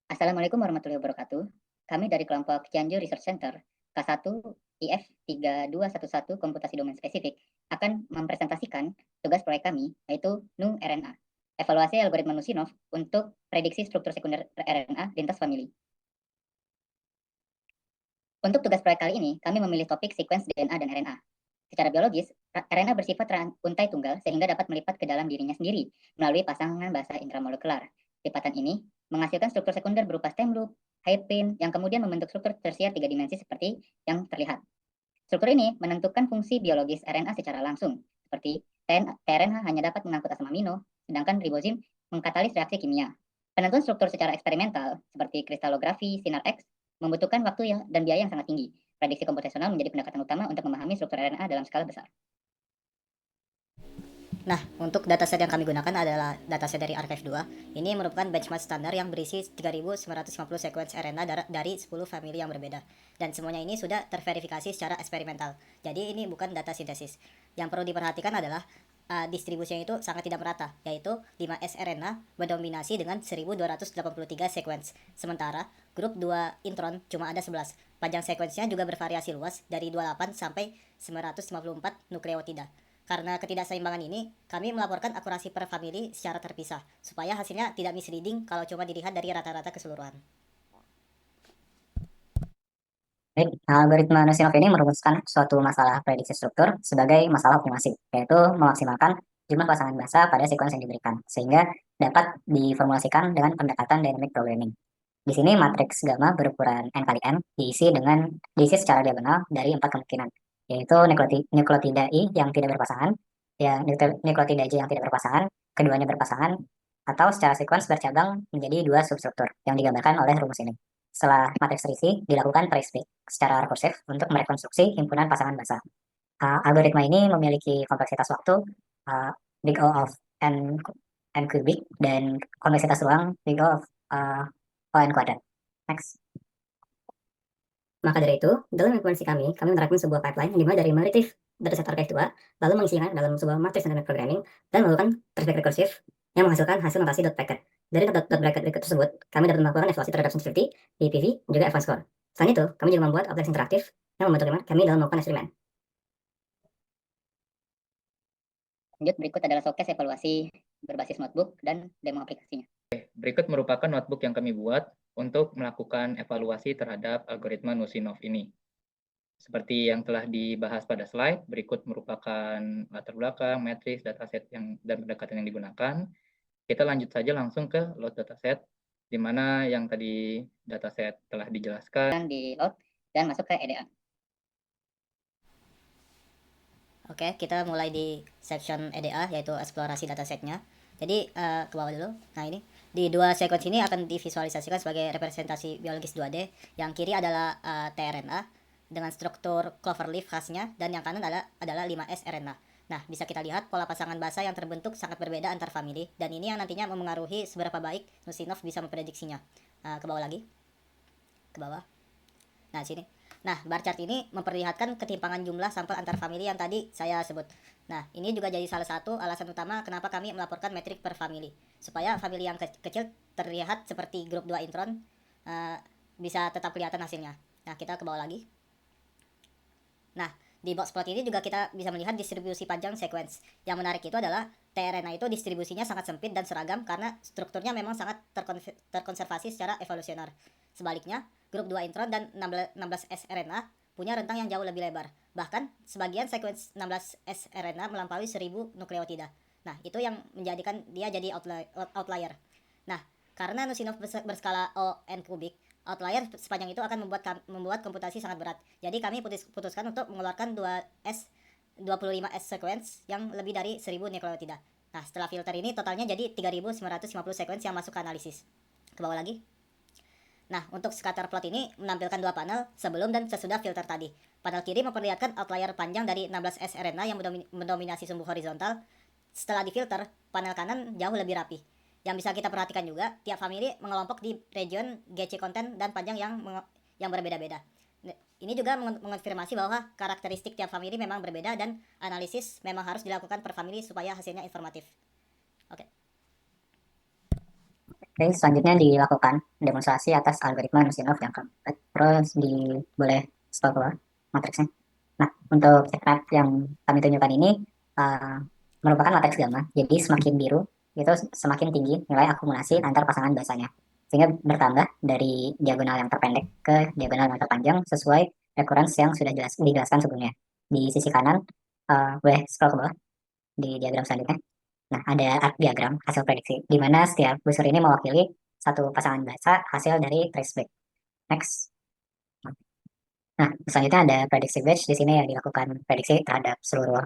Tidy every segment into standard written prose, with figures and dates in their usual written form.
Assalamualaikum warahmatullahi wabarakatuh. Kami dari kelompok Cianjur Research Center K1 IF 3211 Komputasi Domain Spesifik akan mempresentasikan tugas proyek kami yaitu Nu-RNA, evaluasi algoritma Nusinov untuk prediksi struktur sekunder RNA lintas famili. Untuk tugas proyek kali ini, kami memilih topik sequence DNA dan RNA. Secara biologis, RNA bersifat untai tunggal sehingga dapat melipat ke dalam dirinya sendiri melalui pasangan basa intramolekular. Lipatan ini menghasilkan struktur sekunder berupa stem loop, hairpin, yang kemudian membentuk struktur tersier 3 dimensi seperti yang terlihat. Struktur ini menentukan fungsi biologis RNA secara langsung, seperti tRNA hanya dapat mengangkut asam amino, sedangkan ribosim mengkatalis reaksi kimia. Penentuan struktur secara eksperimental, seperti kristalografi, sinar X, membutuhkan waktu dan biaya yang sangat tinggi. Prediksi komputasional menjadi pendekatan utama untuk memahami struktur RNA dalam skala besar. Nah, untuk dataset yang kami gunakan adalah dataset dari Archive 2. Ini merupakan benchmark standar yang berisi 3.950 sequence RNA dari 10 famili yang berbeda. Dan semuanya ini sudah terverifikasi secara eksperimental. Jadi ini bukan data sintesis. Yang perlu diperhatikan adalah distribusinya itu sangat tidak merata, yaitu 5S RNA mendominasi dengan 1283 sequence. Sementara grup 2 intron cuma ada 11. Panjang sekuensinya juga bervariasi luas dari 28 sampai 954 nukleotida. Karena ketidakseimbangan ini, kami melaporkan akurasi per famili secara terpisah, supaya hasilnya tidak misleading kalau cuma dilihat dari rata-rata keseluruhan. Baik, algoritma Nusinov ini merumuskan suatu masalah prediksi struktur sebagai masalah optimasi, yaitu memaksimalkan jumlah pasangan basa pada sekuens yang diberikan, sehingga dapat diformulasikan dengan pendekatan dynamic programming. Di sini matriks gamma berukuran n kali n diisi secara diagonal dari 4 kemungkinan, yaitu nukleotida I yang tidak berpasangan, ya nukleotida J yang tidak berpasangan, keduanya berpasangan, atau secara sekuens bercabang menjadi 2 substruktur yang digambarkan oleh rumus ini. Setelah matriks terisi, dilakukan trace secara rekursif untuk merekonstruksi himpunan pasangan basa. Algoritma ini memiliki kompleksitas waktu big O of n kubik dan kompleksitas ruang big O of O n kuadrat. Next. Maka dari itu, dalam implementasi kami menerapkan sebuah pipeline yang dimulai dari meretrieve dataset Archive 2, lalu mengisinya dalam sebuah matriks dynamic programming, dan melakukan trace rekursif yang menghasilkan hasil notasi dot bracket. Dari dot bracket tersebut, kami dapat melakukan evaluasi terhadap sensitivity, PPV, dan juga advanced score. Selain itu, kami juga membuat aplikasi interaktif yang membantu kami dalam melakukan eksperimen. Lanjut, berikut adalah showcase evaluasi berbasis notebook dan demo aplikasinya. Berikut merupakan notebook yang kami buat untuk melakukan evaluasi terhadap algoritma Nusinov ini. Seperti yang telah dibahas pada slide, berikut merupakan latar belakang, matriks, dataset dan pendekatan yang digunakan. Kita lanjut saja langsung ke load dataset, di mana yang tadi dataset telah dijelaskan. Di load dan masuk ke EDA. Oke, kita mulai di section EDA, yaitu eksplorasi datasetnya. Jadi ke bawah dulu. Nah ini, di dua sequence ini akan divisualisasikan sebagai representasi biologis 2D. Yang kiri adalah tRNA dengan struktur cloverleaf khasnya, dan yang kanan adalah 5S RNA. Nah, bisa kita lihat pola pasangan basa yang terbentuk sangat berbeda antar famili, dan ini yang nantinya memengaruhi seberapa baik Nusinov bisa memprediksinya. Ke bawah lagi. Ke bawah. Nah, sini. Nah, bar chart ini memperlihatkan ketimpangan jumlah sampel antar famili yang tadi saya sebut. Nah, ini juga jadi salah satu alasan utama kenapa kami melaporkan metrik per famili. Supaya famili yang kecil terlihat seperti grup 2 intron, bisa tetap kelihatan hasilnya. Nah, kita ke bawah lagi. Nah, di box plot ini juga kita bisa melihat distribusi panjang sequence. Yang menarik itu adalah tRNA itu distribusinya sangat sempit dan seragam karena strukturnya memang sangat terkonservasi secara evolusioner. Sebaliknya, grup 2 intron dan 16S RNA punya rentang yang jauh lebih lebar. Bahkan, sebagian sequence 16S RNA melampaui 1000 nukleotida. Nah, itu yang menjadikan dia jadi outlier. Nah, karena Nusinov berskala O(n) kubik, outlier sepanjang itu akan membuat komputasi sangat berat. Jadi kami putuskan untuk mengeluarkan 25S sequence yang lebih dari 1000 nukleotida. Nah, setelah filter ini totalnya jadi 3950 sequence yang masuk ke analisis. Ke bawah lagi. Nah, untuk scatter plot ini menampilkan dua panel sebelum dan sesudah filter tadi. Panel kiri memperlihatkan outlier panjang dari 16S RNA yang mendominasi sumbu horizontal. Setelah difilter, panel kanan jauh lebih rapi. Yang bisa kita perhatikan juga, tiap famili mengelompok di region GC content dan panjang yang berbeda-beda. Ini juga mengonfirmasi bahwa karakteristik tiap famili memang berbeda dan analisis memang harus dilakukan per famili supaya hasilnya informatif. Oke. Oke, selanjutnya dilakukan demonstrasi atas algoritma Nusinov yang keempat. Terus boleh scroll ke bawah matriksnya. Nah, untuk checkrate yang kami tunjukkan ini merupakan matriks gamma. Jadi semakin biru itu semakin tinggi nilai akumulasi antar pasangan basanya. Sehingga bertambah dari diagonal yang terpendek ke diagonal yang terpanjang sesuai recurrence yang sudah dijelaskan sebelumnya. Di sisi kanan, boleh scroll ke bawah di diagram selanjutnya. Nah, ada arc diagram hasil prediksi, di mana setiap busur ini mewakili satu pasangan basa hasil dari traceback. Next. Nah, selanjutnya ada prediksi batch. Di sini ya dilakukan prediksi terhadap seluruh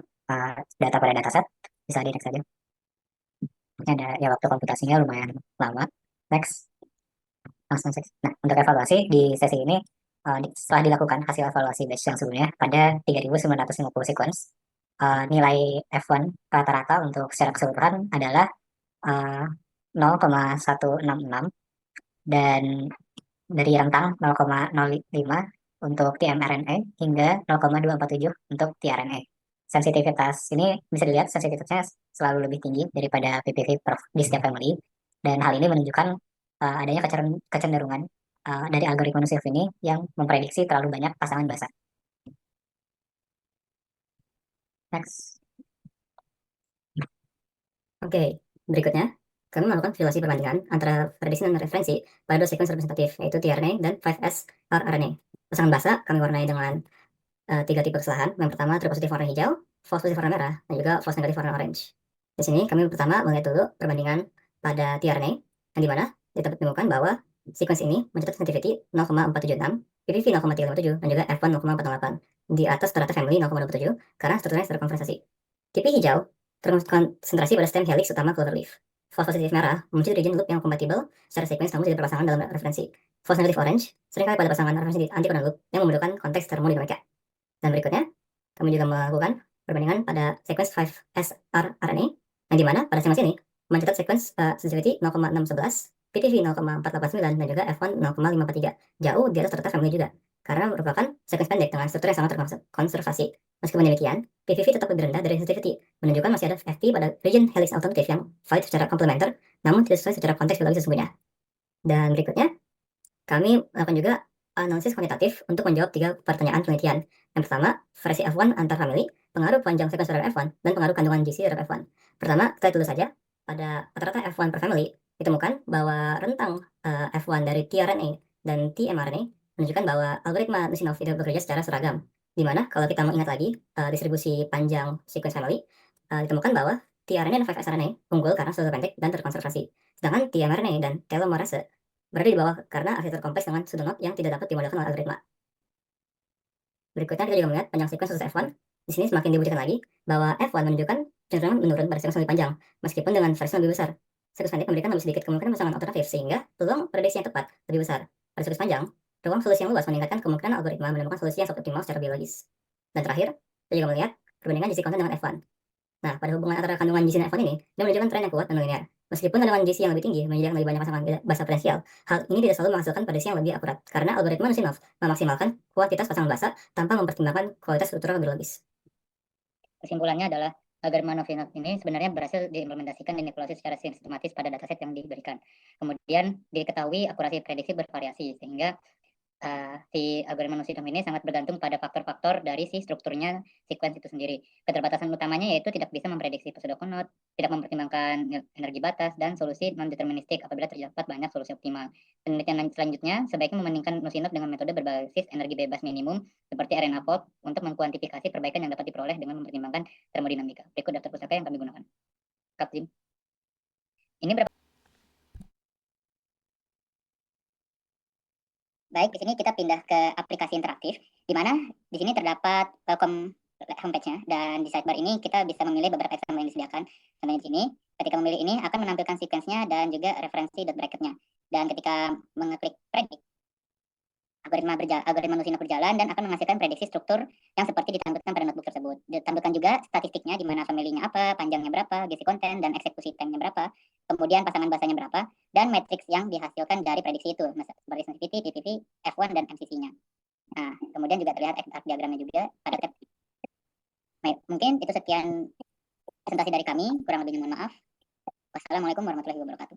data pada dataset. Bisa di next aja. Ini ada ya waktu komputasinya lumayan lama. Next. Langsung next. Nah, untuk evaluasi di sesi ini setelah dilakukan hasil evaluasi batch yang sebelumnya pada 3.950 sequence, nilai F1 rata-rata untuk secara keseluruhan adalah 0,166 dan dari rentang 0,05 untuk tmRNA hingga 0,247 untuk tRNA. Sensitivitas ini bisa dilihat sensitivitasnya selalu lebih tinggi daripada PPV di setiap family, dan hal ini menunjukkan adanya kecenderungan dari algoritma Nusinov ini yang memprediksi terlalu banyak pasangan basa. Next. Oke, berikutnya kami melakukan simulasi perbandingan antara prediksi dan referensi pada dua sekuens representatif, yaitu tRNA dan 5S rRNA. Pasangan basa kami warnai dengan 3 tipe kesalahan. Yang pertama true positif warna hijau, false positif warna merah, dan juga false negatif warna orange. Di sini kami pertama melihat dulu perbandingan pada tRNA, yang dimana dapat ditemukan bahwa sequence ini mencatat sensitivity 0,476, PPV 0,357, dan juga F1 0,408. Di atas rata family 0,27 karena strukturnya terkonversasi. Tipe hijau terkonsentrasi pada stem helix utama cloverleaf. False positif merah muncul region loop yang kompatibel secara sequence namun tidak berpasangan dalam referensi. False negatif orange seringkali pada pasangan referensi anti-codon loop yang membutuhkan konteks termodinamika. Dan berikutnya, kami juga melakukan perbandingan pada sequence 5S rRNA, yang dimana pada sequence ini mencatat sequence sensitivity 0,611, PTV 0,489, dan juga F1 0,543, jauh di atas rata family juga, karena merupakan sequence pendek dengan struktur yang sangat terkonservasi. Meskipun demikian, PVV tetap lebih rendah dari sensitivity, menunjukkan masih ada FT pada region helix alternatif yang valid secara komplementer, namun tidak sesuai secara konteks biologis sesungguhnya. Dan berikutnya, kami melakukan juga analisis kuantitatif untuk menjawab 3 pertanyaan penelitian. Yang pertama, variasi F1 antar family, pengaruh panjang sekuens terhadap F1, dan pengaruh kandungan GC terhadap F1. Pertama, kita tulis saja, pada rata-rata F1 per family, ditemukan bahwa rentang F1 dari tRNA dan tmRNA menunjukkan bahwa algoritma Nusinov itu bekerja secara seragam. Dimana kalau kita mengingat lagi distribusi panjang sequence family, ditemukan bahwa tRNA dan 5sRNA unggul karena struktur pendek dan terkonservasi. Sedangkan tmRNA dan telomerase berada di bawah karena arsitektur kompleks dengan pseudonode yang tidak dapat dimodelkan oleh algoritma. Berikutnya kita juga melihat panjang sequence khusus F1. Di sini semakin dibuktikan lagi bahwa F1 menunjukkan cenderungan menurun pada sequence lebih panjang, meskipun dengan versi lebih besar. Sequence pendek memberikan lebih sedikit kemungkinan pasangan alternatif, sehingga peluang prediksi yang tepat lebih besar. Pada sequence panjang, ruang solusi yang luas meningkatkan kemungkinan algoritma menemukan solusi yang optimal secara biologis. Dan terakhir, kita juga melihat perbandingan GC konten dengan F1. Nah, pada hubungan antara kandungan GC dan F1 ini, dia menunjukkan tren yang kuat dan linear. Meskipun kandungan GC yang lebih tinggi menyediakan lebih banyak pasangan basa potensial, hal ini tidak selalu menghasilkan prediksi yang lebih akurat, karena algoritma Nusinov memaksimalkan kuantitas pasangan basa tanpa mempertimbangkan kualitas struktural biologis. Kesimpulannya adalah algoritma Nusinov ini sebenarnya berhasil diimplementasikan dan dievaluasi secara sistematis pada dataset yang diberikan. Kemudian diketahui akurasi prediksi bervariasi, sehingga si algoritma Nusinov ini sangat bergantung pada faktor-faktor dari si strukturnya sequence itu sendiri. Keterbatasan utamanya yaitu tidak bisa memprediksi pseudokonot, tidak mempertimbangkan energi batas, dan solusi non-deterministik apabila terdapat banyak solusi optimal. Penelitian selanjutnya sebaiknya membandingkan Nusinov dengan metode berbasis energi bebas minimum seperti RNA-fold untuk mengkuantifikasi perbaikan yang dapat diperoleh dengan mempertimbangkan termodinamika. Berikut daftar pustaka yang kami gunakan. Kap Jim. Ini berapa? Baik, di sini kita pindah ke aplikasi interaktif, di mana di sini terdapat welcome homepage-nya, dan di sidebar ini kita bisa memilih beberapa example yang disediakan. Contohnya di sini, ketika memilih ini akan menampilkan sequence-nya dan juga referensi dot bracket-nya. Dan ketika mengeklik predict, algoritma Nusinov berjalan dan akan menghasilkan prediksi struktur yang seperti ditampilkan pada notebook tersebut. Ditampilkan juga statistiknya, di mana family-nya apa, panjangnya berapa, GC content, dan eksekusi time-nya berapa, kemudian pasangan basanya berapa, dan matriks yang dihasilkan dari prediksi itu, seperti sensitivity, PPV, F1, dan MCC-nya. Nah, kemudian juga terlihat arc diagramnya juga pada tab. Mungkin itu sekian presentasi dari kami, kurang lebihnya mohon maaf. Wassalamualaikum warahmatullahi wabarakatuh.